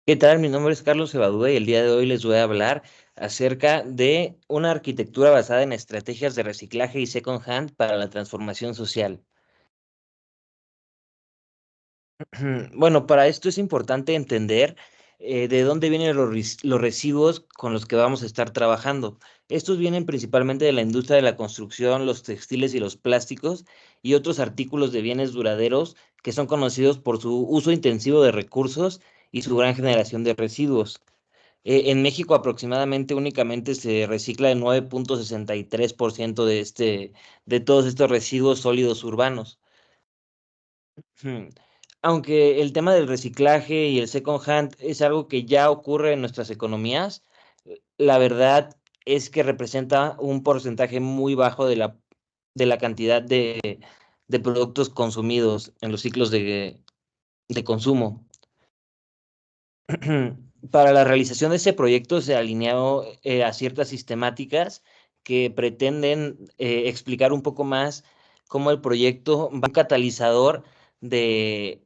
¿Qué tal? Mi nombre es Carlos Evadúa y el día de hoy les voy a hablar acerca de una arquitectura basada en estrategias de reciclaje y second hand para la transformación social. Bueno, para esto es importante entender de dónde vienen los residuos con los que vamos a estar trabajando. Estos vienen principalmente de la industria de la construcción, los textiles y los plásticos y otros artículos de bienes duraderos que son conocidos por su uso intensivo de recursos y su gran generación de residuos. En México aproximadamente únicamente se recicla el 9,63% de todos estos residuos sólidos urbanos. Hmm. Aunque el tema del reciclaje y el second hand es algo que ya ocurre en nuestras economías, la verdad es que representa un porcentaje muy bajo de la cantidad de productos consumidos en los ciclos de consumo. Para la realización de este proyecto se alineó a ciertas sistemáticas que pretenden explicar un poco más cómo el proyecto va un catalizador de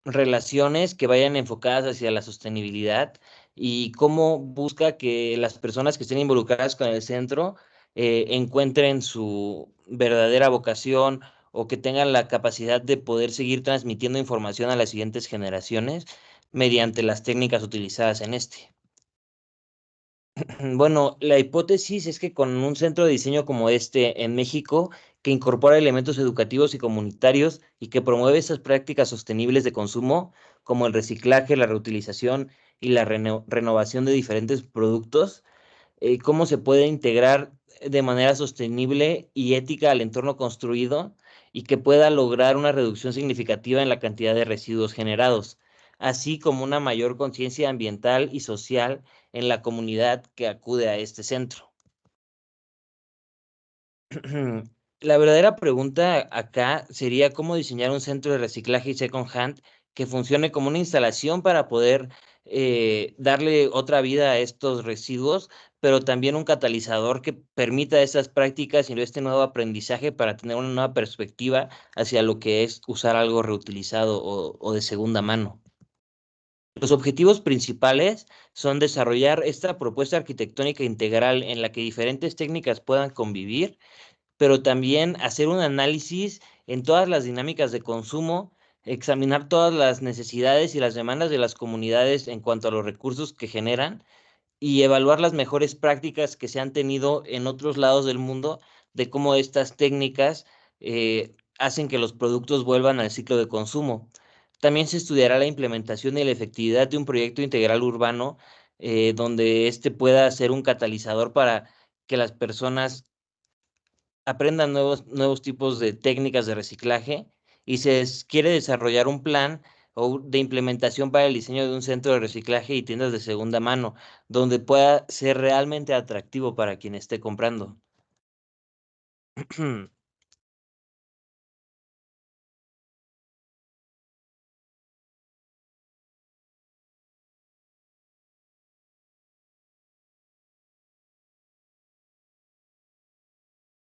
relaciones que vayan enfocadas hacia la sostenibilidad y cómo busca que las personas que estén involucradas con el centro encuentren su verdadera vocación o que tengan la capacidad de poder seguir transmitiendo información a las siguientes generaciones mediante las técnicas utilizadas en este. Bueno, la hipótesis es que con un centro de diseño como este en México, que incorpora elementos educativos y comunitarios y que promueve esas prácticas sostenibles de consumo, como el reciclaje, la reutilización y la renovación de diferentes productos, cómo se puede integrar de manera sostenible y ética al entorno construido y que pueda lograr una reducción significativa en la cantidad de residuos generados, así como una mayor conciencia ambiental y social en la comunidad que acude a este centro. La verdadera pregunta acá sería cómo diseñar un centro de reciclaje y second hand que funcione como una instalación para poder darle otra vida a estos residuos, pero también un catalizador que permita esas prácticas y este nuevo aprendizaje para tener una nueva perspectiva hacia lo que es usar algo reutilizado o de segunda mano. Los objetivos principales son desarrollar esta propuesta arquitectónica integral en la que diferentes técnicas puedan convivir, pero también hacer un análisis en todas las dinámicas de consumo, examinar todas las necesidades y las demandas de las comunidades en cuanto a los recursos que generan y evaluar las mejores prácticas que se han tenido en otros lados del mundo de cómo estas técnicas hacen que los productos vuelvan al ciclo de consumo. También se estudiará la implementación y la efectividad de un proyecto integral urbano donde éste pueda ser un catalizador para que las personas aprendan nuevos tipos de técnicas de reciclaje y quiere desarrollar un plan de implementación para el diseño de un centro de reciclaje y tiendas de segunda mano, donde pueda ser realmente atractivo para quien esté comprando.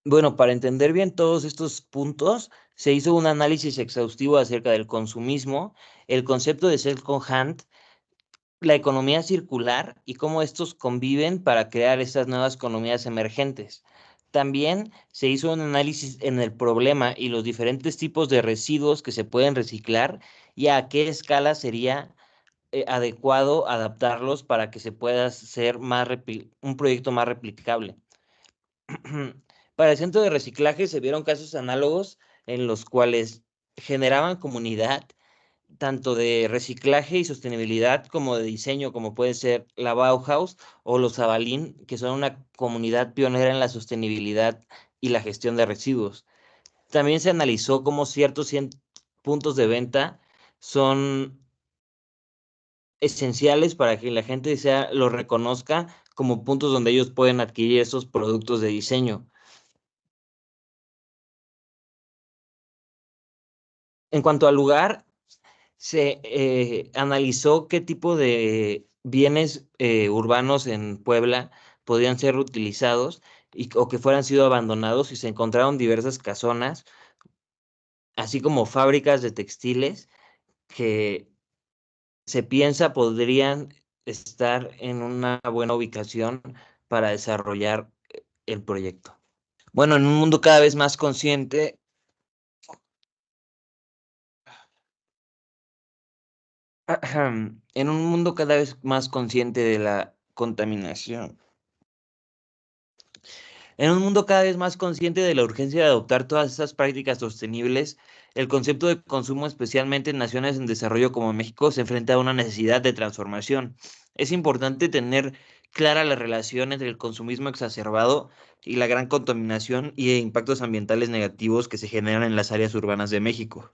Bueno, para entender bien todos estos puntos, se hizo un análisis exhaustivo acerca del consumismo, el concepto de second hand, la economía circular y cómo estos conviven para crear estas nuevas economías emergentes. También se hizo un análisis en el problema y los diferentes tipos de residuos que se pueden reciclar y a qué escala sería adecuado adaptarlos para que se pueda hacer un proyecto más replicable. Para el centro de reciclaje se vieron casos análogos en los cuales generaban comunidad tanto de reciclaje y sostenibilidad como de diseño, como puede ser la Bauhaus o los Zabalín, que son una comunidad pionera en la sostenibilidad y la gestión de residuos. También se analizó cómo ciertos puntos de venta son esenciales para que la gente los reconozca como puntos donde ellos pueden adquirir esos productos de diseño. En cuanto al lugar, se analizó qué tipo de bienes urbanos en Puebla podían ser utilizados o que fueran sido abandonados y se encontraron diversas casonas, así como fábricas de textiles que se piensa podrían estar en una buena ubicación para desarrollar el proyecto. Bueno, en un mundo cada vez más consciente, en un mundo cada vez más consciente de la contaminación, en un mundo cada vez más consciente de la urgencia de adoptar todas esas prácticas sostenibles, el concepto de consumo, especialmente en naciones en desarrollo como México, se enfrenta a una necesidad de transformación. Es importante tener clara la relación entre el consumismo exacerbado y la gran contaminación y impactos ambientales negativos que se generan en las áreas urbanas de México.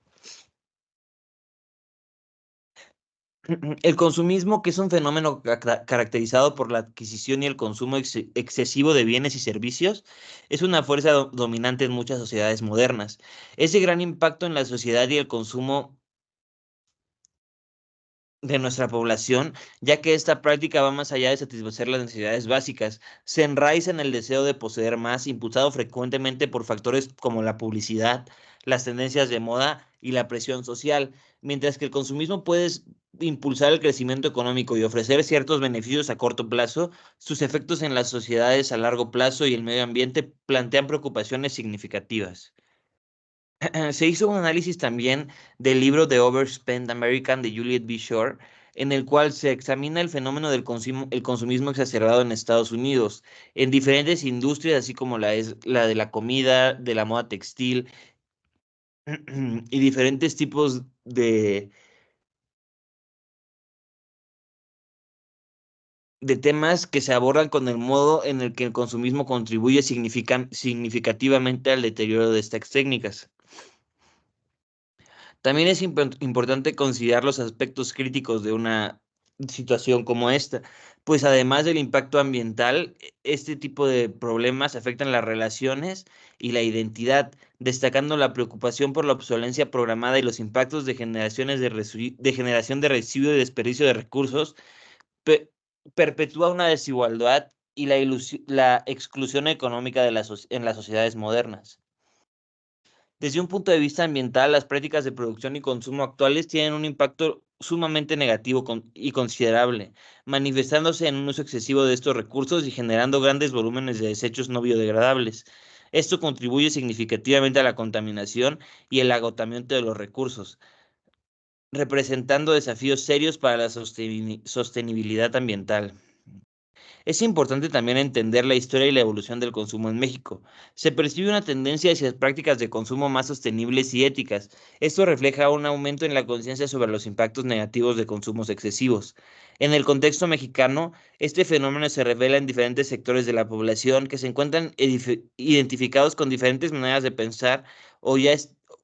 El consumismo, que es un fenómeno caracterizado por la adquisición y el consumo excesivo de bienes y servicios, es una fuerza dominante en muchas sociedades modernas. Ese gran impacto en la sociedad y el consumo de nuestra población, ya que esta práctica va más allá de satisfacer las necesidades básicas, se enraiza en el deseo de poseer más, impulsado frecuentemente por factores como la publicidad, las tendencias de moda y la presión social, mientras que el consumismo puede impulsar el crecimiento económico y ofrecer ciertos beneficios a corto plazo, sus efectos en las sociedades a largo plazo y el medio ambiente plantean preocupaciones significativas. Se hizo un análisis también del libro The Overspent American de Juliet B. Shore, en el cual se examina el fenómeno del el consumismo exacerbado en Estados Unidos, en diferentes industrias, así como la de la comida, de la moda textil y diferentes tipos de temas que se abordan con el modo en el que el consumismo contribuye significativamente al deterioro de estas técnicas. También es importante considerar los aspectos críticos de una situación como esta, pues además del impacto ambiental, este tipo de problemas afectan las relaciones y la identidad, destacando la preocupación por la obsolencia programada y los impactos de generaciones de generación de residuo y desperdicio de recursos, pe- perpetúa una desigualdad y la exclusión económica en las sociedades modernas. Desde un punto de vista ambiental, las prácticas de producción y consumo actuales tienen un impacto sumamente negativo y considerable, manifestándose en un uso excesivo de estos recursos y generando grandes volúmenes de desechos no biodegradables. Esto contribuye significativamente a la contaminación y el agotamiento de los recursos, representando desafíos serios para la sostenibilidad ambiental. Es importante también entender la historia y la evolución del consumo en México. Se percibe una tendencia hacia prácticas de consumo más sostenibles y éticas. Esto refleja un aumento en la conciencia sobre los impactos negativos de consumos excesivos. En el contexto mexicano, este fenómeno se revela en diferentes sectores de la población que se encuentran identificados con diferentes maneras de pensar o ya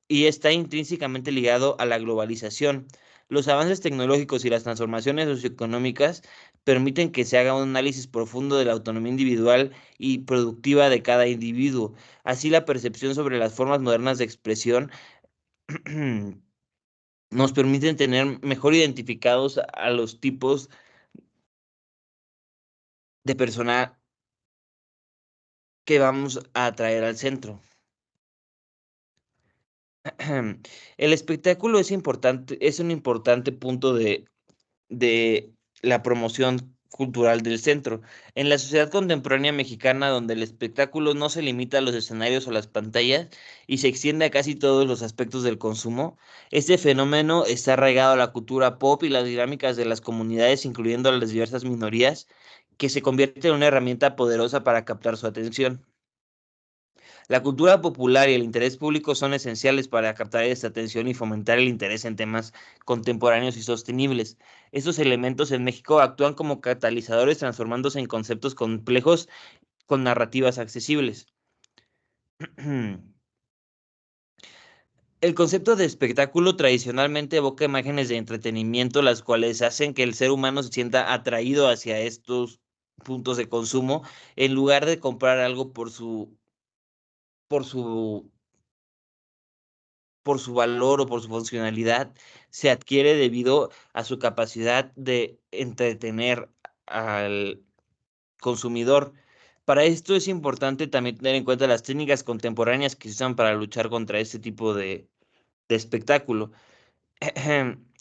y está intrínsecamente ligado a la globalización. Los avances tecnológicos y las transformaciones socioeconómicas permiten que se haga un análisis profundo de la autonomía individual y productiva de cada individuo. Así, la percepción sobre las formas modernas de expresión nos permiten tener mejor identificados a los tipos de persona que vamos a atraer al centro. El espectáculo es importante, es un importante punto de la promoción cultural del centro. En la sociedad contemporánea mexicana, donde el espectáculo no se limita a los escenarios o las pantallas y se extiende a casi todos los aspectos del consumo, este fenómeno está arraigado a la cultura pop y las dinámicas de las comunidades, incluyendo a las diversas minorías, que se convierte en una herramienta poderosa para captar su atención. La cultura popular y el interés público son esenciales para captar esta atención y fomentar el interés en temas contemporáneos y sostenibles. Estos elementos en México actúan como catalizadores, transformándose en conceptos complejos con narrativas accesibles. El concepto de espectáculo tradicionalmente evoca imágenes de entretenimiento, las cuales hacen que el ser humano se sienta atraído hacia estos puntos de consumo en lugar de comprar algo por su valor o por su funcionalidad, se adquiere debido a su capacidad de entretener al consumidor. Para esto es importante también tener en cuenta las técnicas contemporáneas que se usan para luchar contra este tipo de espectáculo.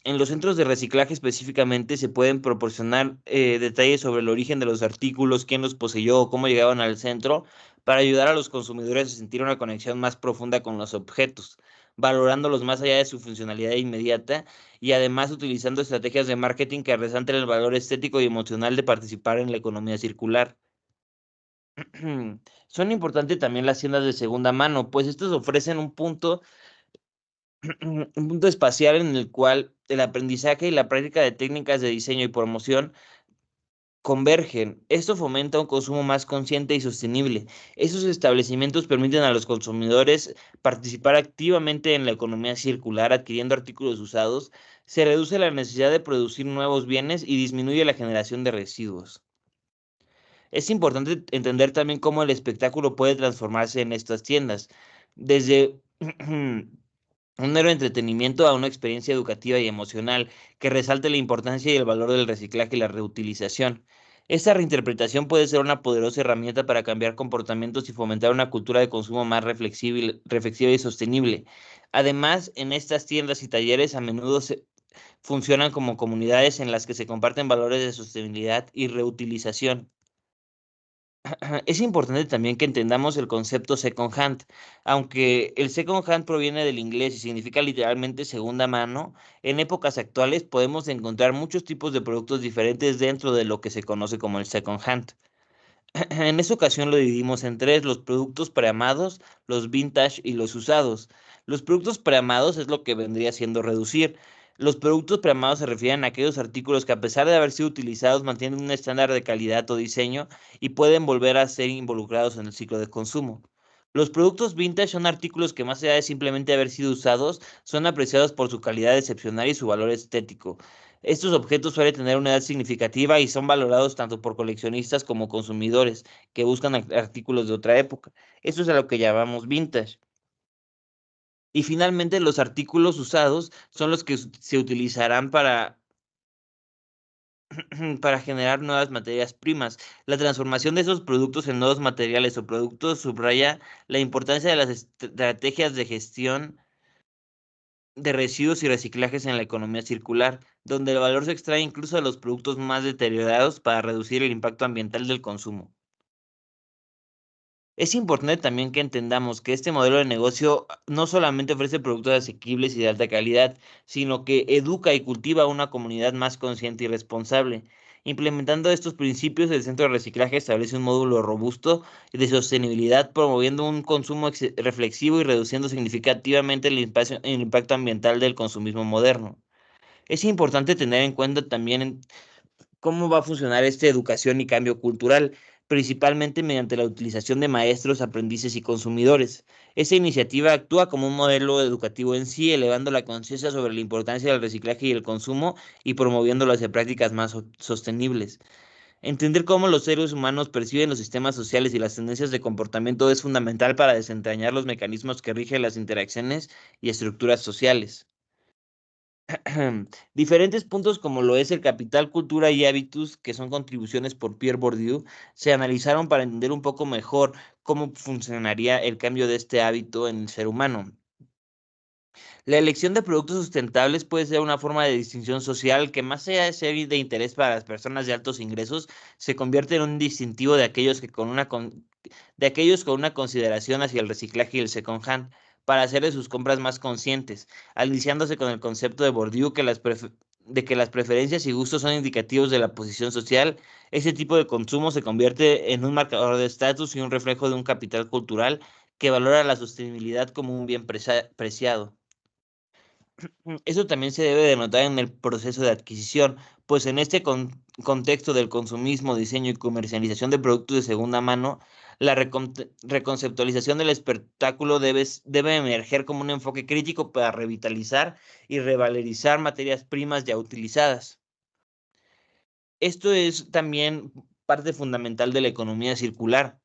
En los centros de reciclaje específicamente se pueden proporcionar detalles sobre el origen de los artículos, quién los poseyó o cómo llegaban al centro, para ayudar a los consumidores a sentir una conexión más profunda con los objetos, valorándolos más allá de su funcionalidad inmediata y además utilizando estrategias de marketing que resalten el valor estético y emocional de participar en la economía circular. Son importantes también las tiendas de segunda mano, pues estos ofrecen un punto espacial en el cual el aprendizaje y la práctica de técnicas de diseño y promoción convergen. Esto fomenta un consumo más consciente y sostenible. Esos establecimientos permiten a los consumidores participar activamente en la economía circular adquiriendo artículos usados. Se reduce la necesidad de producir nuevos bienes y disminuye la generación de residuos. Es importante entender también cómo el espectáculo puede transformarse en estas tiendas, desde un mero entretenimiento a una experiencia educativa y emocional que resalte la importancia y el valor del reciclaje y la reutilización. Esta reinterpretación puede ser una poderosa herramienta para cambiar comportamientos y fomentar una cultura de consumo más reflexiva y sostenible. Además, en estas tiendas y talleres a menudo funcionan como comunidades en las que se comparten valores de sostenibilidad y reutilización. Es importante también que entendamos el concepto second hand. Aunque el second hand proviene del inglés y significa literalmente segunda mano, en épocas actuales podemos encontrar muchos tipos de productos diferentes dentro de lo que se conoce como el second hand. En esta ocasión lo dividimos en tres: los productos preamados, los vintage y los usados. Los productos preamados es lo que vendría siendo reducir. Los productos preamados se refieren a aquellos artículos que, a pesar de haber sido utilizados, mantienen un estándar de calidad o diseño y pueden volver a ser involucrados en el ciclo de consumo. Los productos vintage son artículos que, más allá de simplemente haber sido usados, son apreciados por su calidad excepcional y su valor estético. Estos objetos suelen tener una edad significativa y son valorados tanto por coleccionistas como consumidores que buscan artículos de otra época. Eso es a lo que llamamos vintage. Y finalmente, los artículos usados son los que se utilizarán para generar nuevas materias primas. La transformación de esos productos en nuevos materiales o productos subraya la importancia de las estrategias de gestión de residuos y reciclajes en la economía circular, donde el valor se extrae incluso de los productos más deteriorados para reducir el impacto ambiental del consumo. Es importante también que entendamos que este modelo de negocio no solamente ofrece productos asequibles y de alta calidad, sino que educa y cultiva a una comunidad más consciente y responsable. Implementando estos principios, el centro de reciclaje establece un módulo robusto de sostenibilidad, promoviendo un consumo reflexivo y reduciendo significativamente el impacto ambiental del consumismo moderno. Es importante tener en cuenta también cómo va a funcionar esta educación y cambio cultural, principalmente mediante la utilización de maestros, aprendices y consumidores. Esta iniciativa actúa como un modelo educativo en sí, elevando la conciencia sobre la importancia del reciclaje y el consumo y promoviéndolo hacia prácticas más sostenibles. Entender cómo los seres humanos perciben los sistemas sociales y las tendencias de comportamiento es fundamental para desentrañar los mecanismos que rigen las interacciones y estructuras sociales. Diferentes puntos como lo es el capital, cultura y hábitus, que son contribuciones por Pierre Bourdieu, se analizaron para entender un poco mejor cómo funcionaría el cambio de este hábito en el ser humano. La elección de productos sustentables puede ser una forma de distinción social que, más allá de ser de interés para las personas de altos ingresos, se convierte en un distintivo de aquellos de aquellos con una consideración hacia el reciclaje y el second hand, para hacer de sus compras más conscientes, aliciándose con el concepto de Bourdieu de que las preferencias y gustos son indicativos de la posición social. Este tipo de consumo se convierte en un marcador de estatus y un reflejo de un capital cultural que valora la sostenibilidad como un bien preciado. Eso también se debe de notar en el proceso de adquisición, pues en este contexto del consumismo, diseño y comercialización de productos de segunda mano, la reconceptualización del espectáculo debe emerger como un enfoque crítico para revitalizar y revalorizar materias primas ya utilizadas. Esto es también parte fundamental de la economía circular.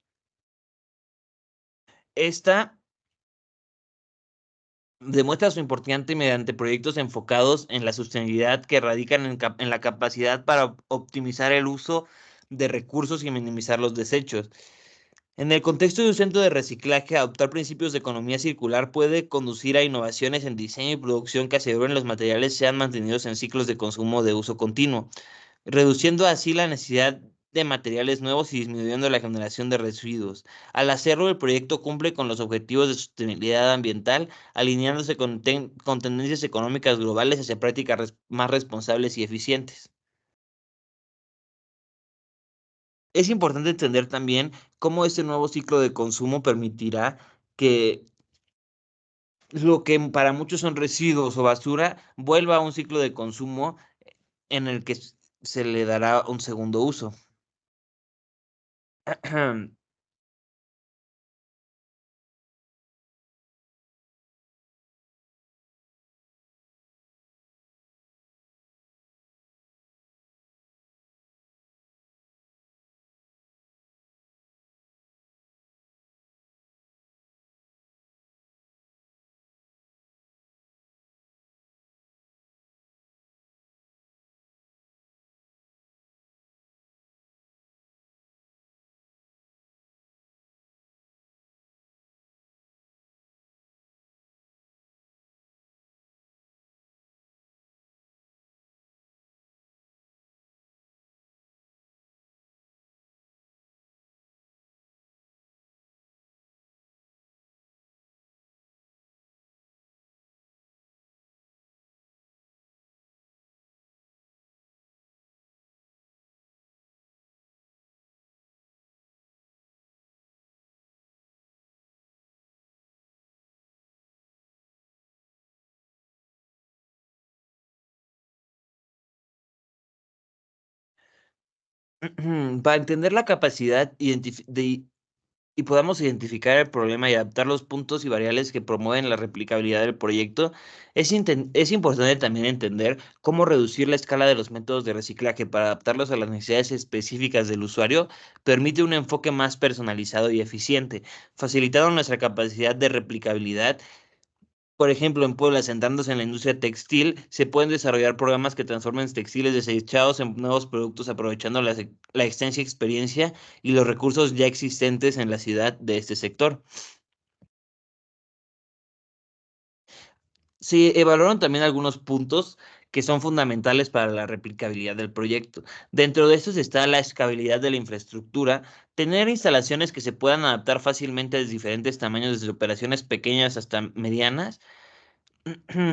Esta demuestra su importancia mediante proyectos enfocados en la sostenibilidad que radican en la capacidad para optimizar el uso de recursos y minimizar los desechos. En el contexto de un centro de reciclaje, adoptar principios de economía circular puede conducir a innovaciones en diseño y producción que aseguren los materiales sean mantenidos en ciclos de consumo de uso continuo, reduciendo así la necesidad de materiales nuevos y disminuyendo la generación de residuos. Al hacerlo, el proyecto cumple con los objetivos de sostenibilidad ambiental, alineándose con tendencias económicas globales hacia prácticas más responsables y eficientes. Es importante entender también cómo este nuevo ciclo de consumo permitirá que lo que para muchos son residuos o basura vuelva a un ciclo de consumo en el que se le dará un segundo uso. Para entender la capacidad y podamos identificar el problema y adaptar los puntos y variables que promueven la replicabilidad del proyecto, es importante también entender cómo reducir la escala de los métodos de reciclaje para adaptarlos a las necesidades específicas del usuario, permite un enfoque más personalizado y eficiente, facilitando nuestra capacidad de replicabilidad. Por ejemplo, en Puebla, centrándose en la industria textil, se pueden desarrollar programas que transformen textiles desechados en nuevos productos, aprovechando la extensa experiencia y los recursos ya existentes en la ciudad de este sector. Se evaluaron también algunos puntos que son fundamentales para la replicabilidad del proyecto. Dentro de estos está la escalabilidad de la infraestructura, tener instalaciones que se puedan adaptar fácilmente a diferentes tamaños, desde operaciones pequeñas hasta medianas.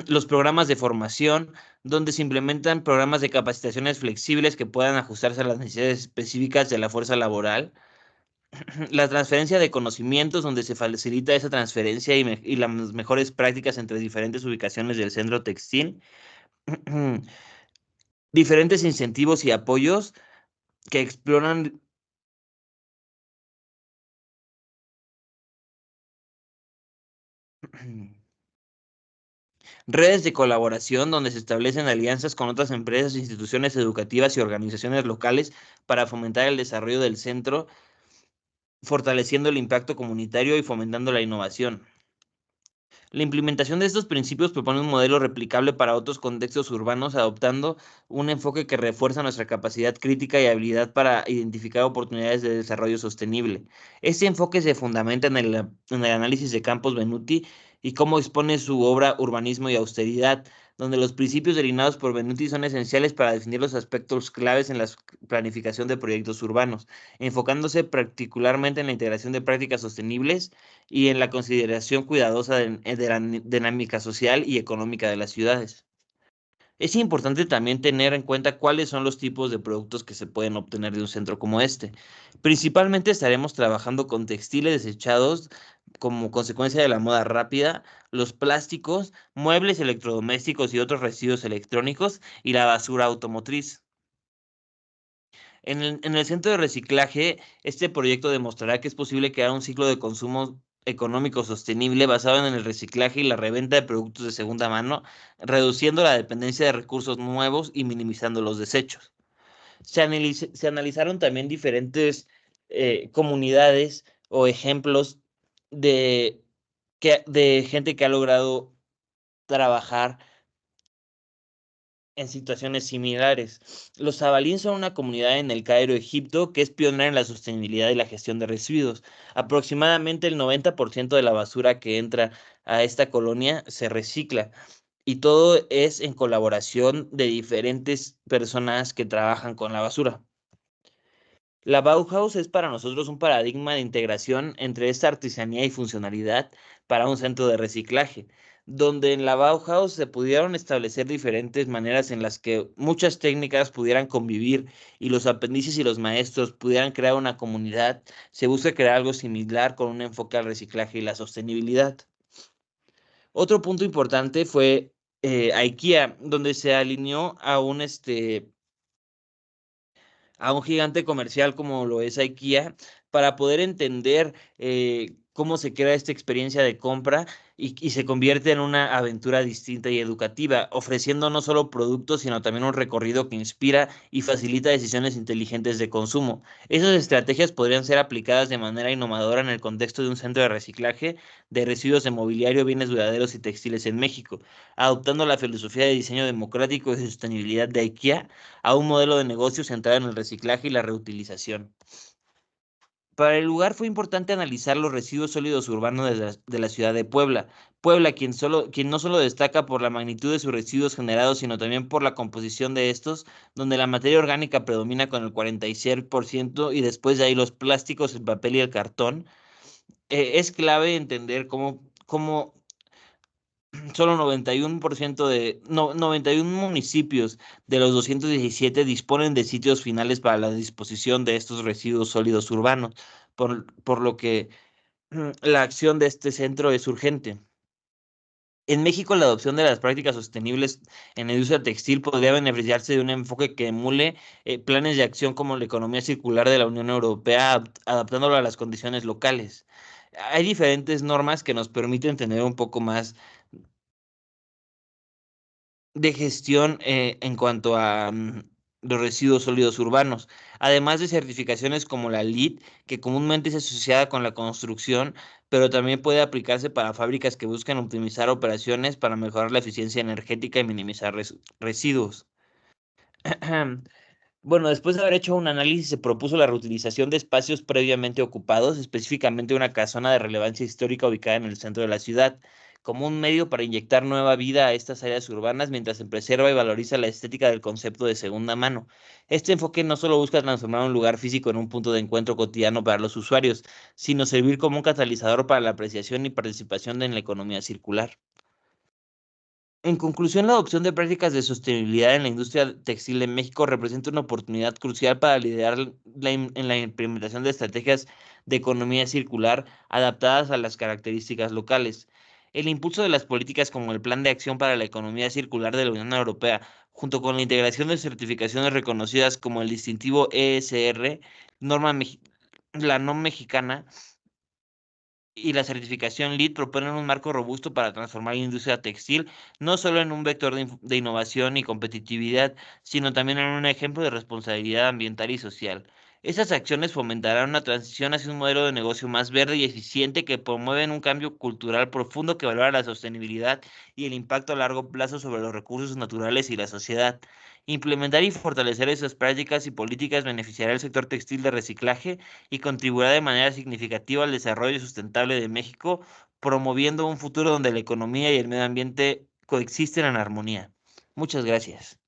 Los programas de formación, donde se implementan programas de capacitaciones flexibles que puedan ajustarse a las necesidades específicas de la fuerza laboral. La transferencia de conocimientos, donde se facilita esa transferencia y las mejores prácticas entre diferentes ubicaciones del centro textil. Diferentes incentivos y apoyos que exploran redes de colaboración, donde se establecen alianzas con otras empresas, instituciones educativas y organizaciones locales para fomentar el desarrollo del centro, fortaleciendo el impacto comunitario y fomentando la innovación. La implementación de estos principios propone un modelo replicable para otros contextos urbanos, adoptando un enfoque que refuerza nuestra capacidad crítica y habilidad para identificar oportunidades de desarrollo sostenible. Este enfoque se fundamenta en el análisis de Campos Benuti y cómo expone su obra Urbanismo y Austeridad, donde los principios delineados por Benuti son esenciales para definir los aspectos claves en la planificación de proyectos urbanos, enfocándose particularmente en la integración de prácticas sostenibles y en la consideración cuidadosa de la dinámica social y económica de las ciudades. Es importante también tener en cuenta cuáles son los tipos de productos que se pueden obtener de un centro como este. Principalmente estaremos trabajando con textiles desechados como consecuencia de la moda rápida, los plásticos, muebles electrodomésticos y otros residuos electrónicos y la basura automotriz. En el centro de reciclaje, este proyecto demostrará que es posible crear un ciclo de consumo económico sostenible basado en el reciclaje y la reventa de productos de segunda mano, reduciendo la dependencia de recursos nuevos y minimizando los desechos. Se analizaron también diferentes comunidades o ejemplos de, de gente que ha logrado trabajar en situaciones similares. Los Sabalín son una comunidad en el Cairo, Egipto, que es pionera en la sostenibilidad y la gestión de residuos. Aproximadamente el 90% de la basura que entra a esta colonia se recicla y todo es en colaboración de diferentes personas que trabajan con la basura. La Bauhaus es para nosotros un paradigma de integración entre esta artesanía y funcionalidad para un centro de reciclaje, donde en la Bauhaus se pudieron establecer diferentes maneras en las que muchas técnicas pudieran convivir y los aprendices y los maestros pudieran crear una comunidad. Se busca crear algo similar con un enfoque al reciclaje y la sostenibilidad. Otro punto importante fue IKEA, donde se alineó a un gigante comercial como lo es IKEA para poder entender cómo se crea esta experiencia de compra y se convierte en una aventura distinta y educativa, ofreciendo no solo productos, sino también un recorrido que inspira y facilita decisiones inteligentes de consumo. Esas estrategias podrían ser aplicadas de manera innovadora en el contexto de un centro de reciclaje de residuos de mobiliario, bienes duraderos y textiles en México, adoptando la filosofía de diseño democrático y de sostenibilidad de IKEA a un modelo de negocio centrado en el reciclaje y la reutilización. Para el lugar fue importante analizar los residuos sólidos urbanos de la ciudad de Puebla. Puebla, quien no solo destaca por la magnitud de sus residuos generados, sino también por la composición de estos, donde la materia orgánica predomina con el 46% y después de ahí los plásticos, el papel y el cartón. Es clave entender cómo solo 91% no, 91 municipios de los 217 disponen de sitios finales para la disposición de estos residuos sólidos urbanos, por lo que la acción de este centro es urgente. En México, la adopción de las prácticas sostenibles en la industria textil podría beneficiarse de un enfoque que emule planes de acción como la economía circular de la Unión Europea, adaptándolo a las condiciones locales. Hay diferentes normas que nos permiten tener un poco más de gestión en cuanto a los residuos sólidos urbanos, además de certificaciones como la LEED, que comúnmente es asociada con la construcción, pero también puede aplicarse para fábricas que buscan optimizar operaciones para mejorar la eficiencia energética y minimizar residuos. Bueno, después de haber hecho un análisis, se propuso la reutilización de espacios previamente ocupados, específicamente una casona de relevancia histórica ubicada en el centro de la ciudad, como un medio para inyectar nueva vida a estas áreas urbanas mientras se preserva y valoriza la estética del concepto de segunda mano. Este enfoque no solo busca transformar un lugar físico en un punto de encuentro cotidiano para los usuarios, sino servir como un catalizador para la apreciación y participación en la economía circular. En conclusión, la adopción de prácticas de sostenibilidad en la industria textil de México representa una oportunidad crucial para liderar en la implementación de estrategias de economía circular adaptadas a las características locales. El impulso de las políticas como el Plan de Acción para la Economía Circular de la Unión Europea, junto con la integración de certificaciones reconocidas como el distintivo ESR, norma la NOM mexicana, y la certificación LEED proponen un marco robusto para transformar la industria textil, no solo en un vector de innovación y competitividad, sino también en un ejemplo de responsabilidad ambiental y social. Estas acciones fomentarán una transición hacia un modelo de negocio más verde y eficiente que promueven un cambio cultural profundo que valora la sostenibilidad y el impacto a largo plazo sobre los recursos naturales y la sociedad. Implementar y fortalecer esas prácticas y políticas beneficiará al sector textil de reciclaje y contribuirá de manera significativa al desarrollo sustentable de México, promoviendo un futuro donde la economía y el medio ambiente coexisten en armonía. Muchas gracias.